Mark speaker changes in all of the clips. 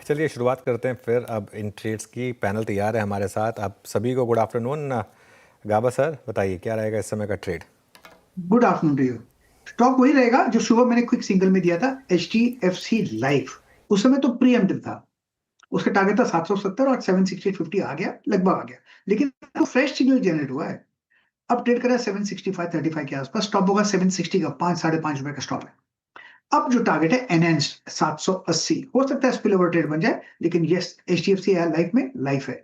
Speaker 1: चलिए शुरुआत करते हैं फिर अब इन ट्रेड्स की। पैनल तैयार है हमारे साथ। आप सभी को गुड आफ्टरनून। गाबा सर बताइए क्या रहेगा इस समय का trade.
Speaker 2: Good afternoon to you. Stock वही रहेगा जो सुबह मैंने क्विक सिंगल में दिया था, HDFC लाइफ। उस समय तो प्रीएम्प्टिव था, उसका टारगेट था 770 और 760-50 आ गया, लगभग आ गया, लेकिन तो फ्रेश सिग्नल जनरेट हुआ है। अब ट्रेड कर रहा है 765-35 के आसपास। स्टॉप होगा 760 का, 5-5.5 रुपए का स्टॉप है। अब जो टारगेट है एनहेंस्ड 780, हो सकता है स्पिल ओवर ट्रेड बन जाए, लेकिन यस, HDFC लाइफ में लाइफ है।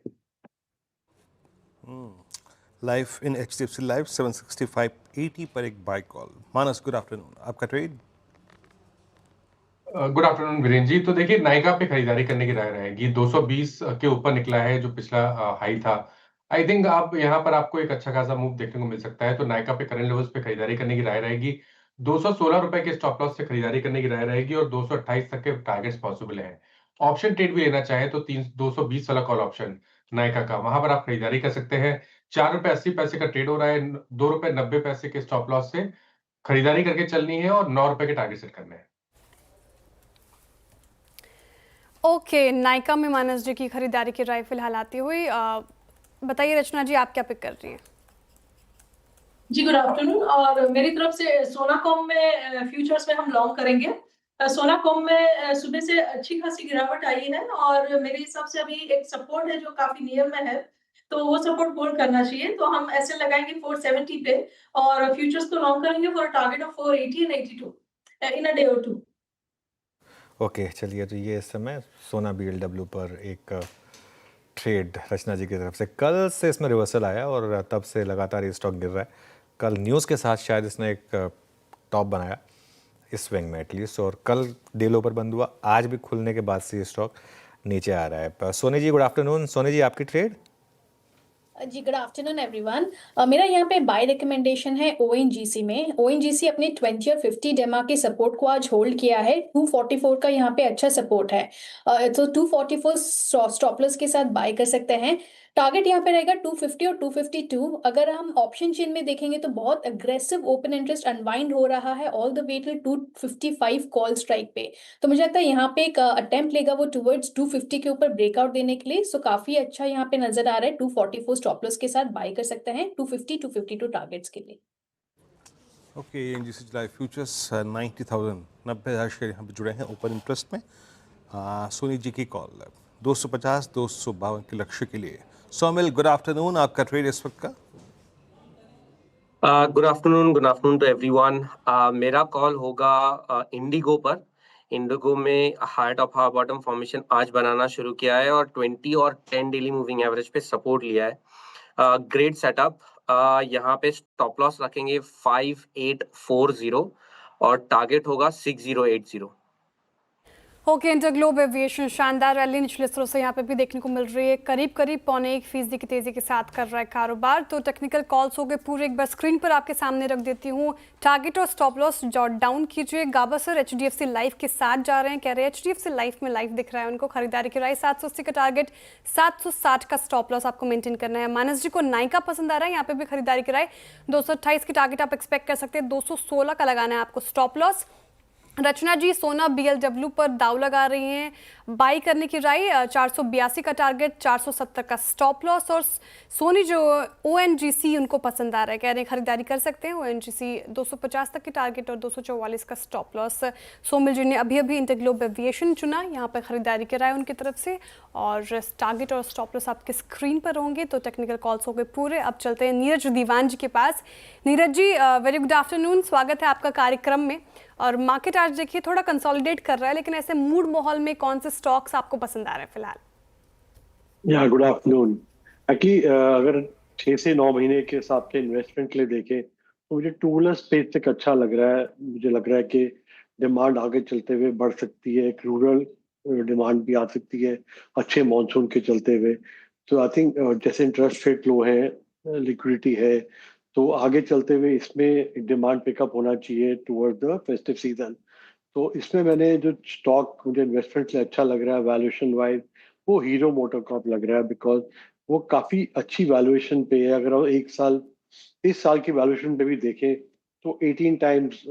Speaker 3: लाइफ इन HDFC लाइफ 765.80 पर एक बाय कॉल। मानस, गुड आफ्टरनून, आपका trade.
Speaker 4: Good afternoon Virendra ji. तो देखिए, नायका पे खरीदारी करने की राय रहेगी। 220 के ऊपर निकला है जो पिछला हाई था। आई थिंक आप यहाँ पर आपको एक अच्छा खासा मूव देखने को मिल सकता है। तो नायका पे करंट लेवल्स पे खरीदारी करने की राय रहेगी। 216 रुपए के स्टॉप लॉस से खरीदारी करने की राय रहेगी और 228 तक के टारगेट्स पॉसिबल है। ऑप्शन ट्रेड भी लेना चाहे तो 220 वाला कॉल ऑप्शन नायका का, वहां पर आप खरीदारी कर सकते हैं। 4 रुपए 80 पैसे का ट्रेड हो रहा है। 2 रुपए 90 पैसे के स्टॉप लॉस से खरीदारी करके चलनी है और 9 रुपए के टारगेट सेट करने हैं।
Speaker 5: ओके, नायका में मानस जी की खरीदारी की राय फिलहाल आती हुई। बताइए रचना जी, आप क्या पिक कर रही हैं?
Speaker 6: जी गुड आफ्टरनून। और मेरी तरफ से सोनाकॉम में फ्यूचर्स में हम लॉन्ग करेंगे। सोनाकॉम में सुबह से अच्छी खासी गिरावट आई है और मेरे हिसाब से अभी एक सपोर्ट है जो काफी नियर में है, तो वो सपोर्ट होल्ड करना चाहिए। तो हम ऐसे लगाएंगे 470 पे और फ्यूचर्स को लॉन्ग करेंगे for target of 480 and 82 in a day और टू।
Speaker 1: ओके चलिए, तो ये इस समय सोना BLW पर एक ट्रेड रचना जी की तरफ से। कल से इसमें रिवर्सल आया और तब से लगातार ये स्टॉक गिर रहा है। कल न्यूज़ के साथ शायद इसने एक टॉप बनाया इस स्विंग में एटलीस्ट, और कल डे लो पर बंद हुआ। आज भी खुलने के बाद से ये स्टॉक नीचे आ रहा है। Soni ji good afternoon. सोनी जी आपकी ट्रेड।
Speaker 7: जी गुड आफ्टरनून एवरीवन। मेरा यहाँ पे बाय रिकमेंडेशन है ONGC में। ONGC अपने 20 और 50 डेमा के सपोर्ट को आज होल्ड किया है। 244 का यहाँ पे अच्छा सपोर्ट है, तो 244 स्टॉप लॉस के साथ बाय कर सकते हैं। टारगेट यहाँ पे रहेगा 250 और 252। अगर हम ऑप्शन चेन में देखेंगे तो बहुत अग्रेसिव ओपन इंटरेस्ट अनवाइंड हो रहा है all the way till 255 call strike पे। तो मुझे लगता है यहाँ पे एक अटेम्प्ट लेगा वो टुवर्ड्स 250 के ऊपर ब्रेकआउट देने के लिए। सो काफी अच्छा यहाँ पे नजर आ रहा है। 244 स्टॉप लॉस के साथ बाय कर सकते हैं 250 252 टारगेट्स के लिए।
Speaker 3: Okay, NGC life futures 90,000 share यहाँ पे जुड़े हैं ओपन इंटरेस्ट में। सोनी जी की कॉल 250 252 के लक्ष्य के लिए। सोमिल, गुड आफ्टरनून, आपका ट्रेड इस वक्त का।
Speaker 8: Good afternoon to everyone. मेरा कॉल होगा इंडिगो पर। इंडिगो में high top high bottom formation आज बनाना शुरू किया है और 20 और 10 डेली मूविंग एवरेज पे सपोर्ट लिया है। Great setup. यहाँ पे स्टॉप लॉस रखेंगे 5840 और टारगेट होगा 6080।
Speaker 5: ओके, इंटरग्लोब एविएशन शानदार रैली निचले स्तरों से यहाँ पे भी देखने को मिल रही है। करीब 0.25% की तेजी के साथ कर रहा है कारोबार। तो टेक्निकल कॉल्स हो गए पूरे, एक बार स्क्रीन पर आपके सामने रख देती हूँ। टारगेट और स्टॉप लॉस जॉट डाउन कीजिए। गाबा सर HDFC लाइफ के साथ जा रहे हैं, कह रहे हैं HDFC लाइफ में लाइफ दिख रहा है उनको। खरीदारी की राय 780 का टारगेट, 760 का स्टॉप लॉस आपको मेंटेन करना है। मानस जी को नायका पसंद आ रहा है, यहाँ पे भी खरीदारी की राय 228 की टारगेट आप एक्सपेक्ट कर सकते हैं। 216 का लगाना है आपको स्टॉप लॉस। रचना जी सोना BLW पर दाव लगा रही हैं, बाई करने की राय 482 का टारगेट, 470 का स्टॉप लॉस। और सोनी जो ONGC उनको पसंद आ रहा है, कह रहे हैं खरीदारी कर सकते हैं ONGC, 250 तक की टारगेट और 244 का स्टॉप लॉस। सोमिल जी ने अभी अभी इंटरग्लोब एविएशन चुना, यहाँ पर खरीदारी की राय उनकी तरफ से और टारगेट और स्टॉप लॉस आपके स्क्रीन पर होंगे। तो टेक्निकल कॉल्स हो गए पूरे। अब चलते हैं नीरज दीवान जी के पास। Neeraj ji very good afternoon, स्वागत है आपका कार्यक्रम में। और मार्केट आज देखिए थोड़ा कंसोलिडेट कर रहा है, लेकिन ऐसे मूड माहौल में कौन से स्टॉक्स आपको पसंद आ रहे हैं फिलहाल?
Speaker 9: Good afternoon. एक्चुअली अगर 6 से 9 महीने के हिसाब से इन्वेस्टमेंट के लिए देखें तो मुझे टू व्हीलर स्पेस तक अच्छा लग रहा है। मुझे लग रहा है कि डिमांड आगे चलते हुए बढ़ सकती है। एक रूरल डिमांड भी आ सकती है अच्छे मॉनसून के चलते हुए। तो आई थिंक जैसे इंटरेस्ट रेट लो है, लिक्विडिटी है, तो आगे चलते हुए इसमें डिमांड पिकअप होना चाहिए टुवर्ड द फेस्टिव सीजन। तो इसमें मैंने जो स्टॉक मुझे इन्वेस्टमेंट के लिए अच्छा लग रहा है वैल्यूएशन वाइज, वो हीरो मोटर कॉर्प लग रहा है। बिकॉज वो काफी अच्छी वैल्यूएशन पे है। अगर हम इस साल की वैल्यूएशन पे भी देखें तो 18 टाइम्स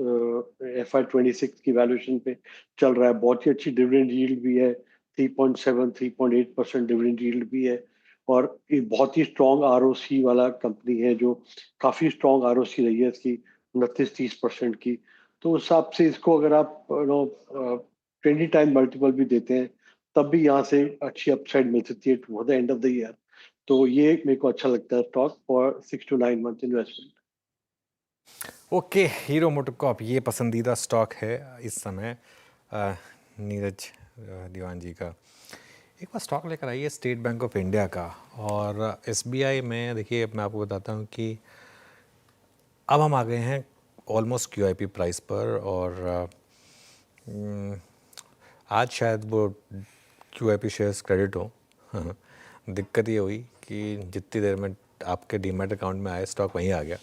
Speaker 9: FY26 की वैल्यूएशन पे चल रहा है। बहुत ही अच्छी डिविडेंड यील्ड भी है, 3.7 3.8% डिविडेंड यील्ड भी है, और ये बहुत ही स्ट्रॉन्ग आरओसी वाला कंपनी है, जो काफी स्ट्रॉन्ग आरओसी रही है इसकी 29-30% की। तो उस हिसाब से इसको अगर आप 20 टाइम मल्टीपल भी देते हैं, तब भी यहाँ से अच्छी अपसाइड मिल सकती है toward the end of the year. तो ये मेरे को अच्छा लगता है stock for 6 to 9 month investment.
Speaker 1: Okay, hero MotoCorp ये पसंदीदा स्टॉक है इस समय नीरज दीवान जी का। एक बार स्टॉक लेकर आइए स्टेट बैंक ऑफ इंडिया का, और एसबीआई में देखिए मैं आपको बताता हूँ कि अब हम आ गए हैं ऑलमोस्ट क्यूआईपी प्राइस पर, और आज शायद वो क्यूआईपी शेयर्स क्रेडिट हो। दिक्कत ये हुई कि जितनी देर में आपके डीमैट अकाउंट में आए स्टॉक वहीं आ गया,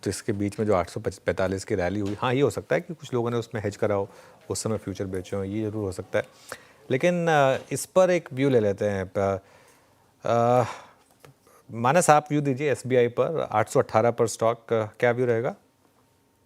Speaker 1: तो इसके बीच में जो 845 की रैली हुई, हाँ ये हो सकता है कि कुछ लोगों ने उसमें हेज करा हो, उस समय फ्यूचर बेचे हो, ये जरूर हो सकता है। लेकिन इस पर एक व्यू ले लेते हैं। मानस आप व्यू दीजिए एसबीआई पर 818 पर स्टॉक क्या व्यू रहेगा?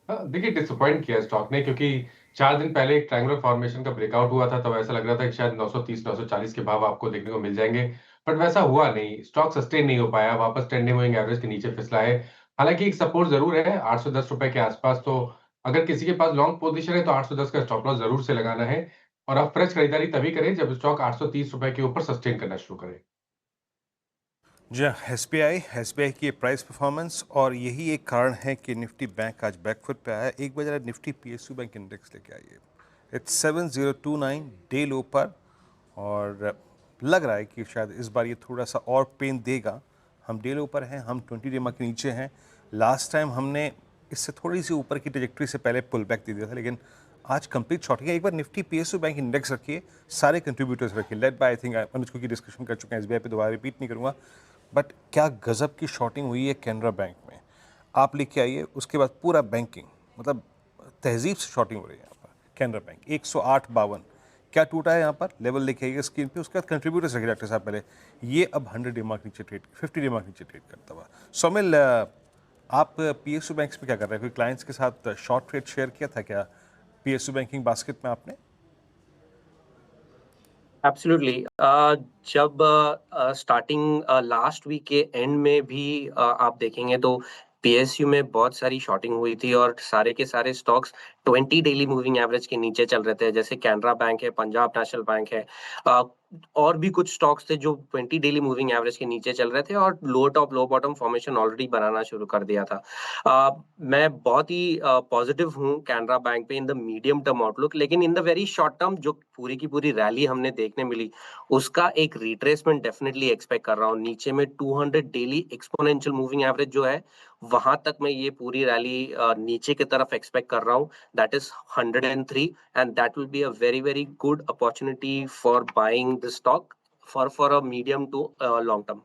Speaker 4: देखिए डिसअपॉइंट किया स्टॉक ने, क्योंकि 4 दिन पहले एक ट्रायंगुलर फॉर्मेशन का ब्रेकआउट हुआ था, तब ऐसा लग रहा था कि शायद 930-940 के भाव आपको देखने को मिल जाएंगे, बट वैसा हुआ नहीं। स्टॉक सस्टेन नहीं हो पाया, वापस 10 डे मूविंग एवरेज के नीचे फिसला है। हालांकि एक सपोर्ट जरूर है 810 रुपए के आसपास, तो अगर किसी के पास लॉन्ग पोजीशन है तो 810 का स्टॉप लॉस जरूर से लगाना है, और आप फ्रेश खरीदारी तभी करें जब स्टॉक 830 रुपए के ऊपर सस्टेन करना शुरू करे।
Speaker 3: जी एसबीआई की प्राइस परफॉर्मेंस, और यही एक कारण है कि निफ्टी बैंक आज बैकफुट पे आया। एक बार जरा निफ्टी पीएसयू बैंक इंडेक्स लेके आइए। इट्स 7029 डे लो पर, और लग रहा है कि शायद इस बार ये थोड़ा सा और पेन देगा। हम डे लो पर हैं, हम 20 डे के नीचे हैं। लास्ट टाइम हमने इससे थोड़ी सी ऊपर की ट्रैजेक्टरी से पहले पुल बैक दे दिया था, लेकिन आज कंप्लीट शॉर्टिंग है। एक बार निफ्टी पीएसयू बैंक इंडेक्स रखिए, सारे कंट्रीब्यूटर्स रखिए, लेड बाय आई थिंक अनुज की डिस्कशन कर चुके हैं, एसबीआई पे दोबारा रिपीट नहीं करूँगा। बट क्या गजब की शॉर्टिंग हुई है कैनरा बैंक में, आप लेके आइए। उसके बाद पूरा बैंकिंग, मतलब तहजीब से शॉर्टिंग हो रही है यहाँ पर। कैनरा बैंक 108.52 क्या टूटा है यहाँ पर, लेवल लेके आइएगा स्क्रीन पे। उसके बाद कंट्रीब्यूटर्स रखिए डॉक्टर साहब पहले। ये अब 100 डे मार्क नीचे ट्रेड, 50 डे मार्क नीचे ट्रेड करता हुआ। सोमिल, आप पीएसयू बैंक्स पे क्या कर रहे हैं? कोई क्लाइंट्स के साथ शॉर्ट ट्रेड शेयर किया था क्या पीएसयू बैंकिंग बास्केट में आपने?
Speaker 8: एब्सोल्युटली। जब स्टार्टिंग लास्ट वीक के एंड में भी आप देखेंगे तो पीएसयू में बहुत सारी शॉर्टिंग हुई थी, और सारे के सारे स्टॉक्स 20 डेली मूविंग एवरेज के नीचे चल रहे थे, जैसे कैनरा बैंक है, पंजाब नेशनल बैंक है, और भी कुछ स्टॉक्स थे जो 20 डेली मूविंग एवरेज के नीचे चल रहे थे, और लो टॉप लो बॉटम फॉर्मेशन ऑलरेडी बनाना शुरू कर दिया था। मैं बहुत ही पॉजिटिव हूँ कैनरा बैंक पे in the medium term outlook, लेकिन in the very short term जो पूरी की पूरी रैली हमने देखने मिली, उसका एक रिट्रेसमेंट डेफिनेटली एक्सपेक्ट कर रहा हूँ। नीचे में 200 डेली एक्सपोनेंशियल मूविंग एवरेज जो है, वहां तक मैं ये पूरी रैली नीचे की तरफ एक्सपेक्ट कर रहा हूँ। That is 103, and that will be a very very good opportunity for buying the stock for a medium to long term.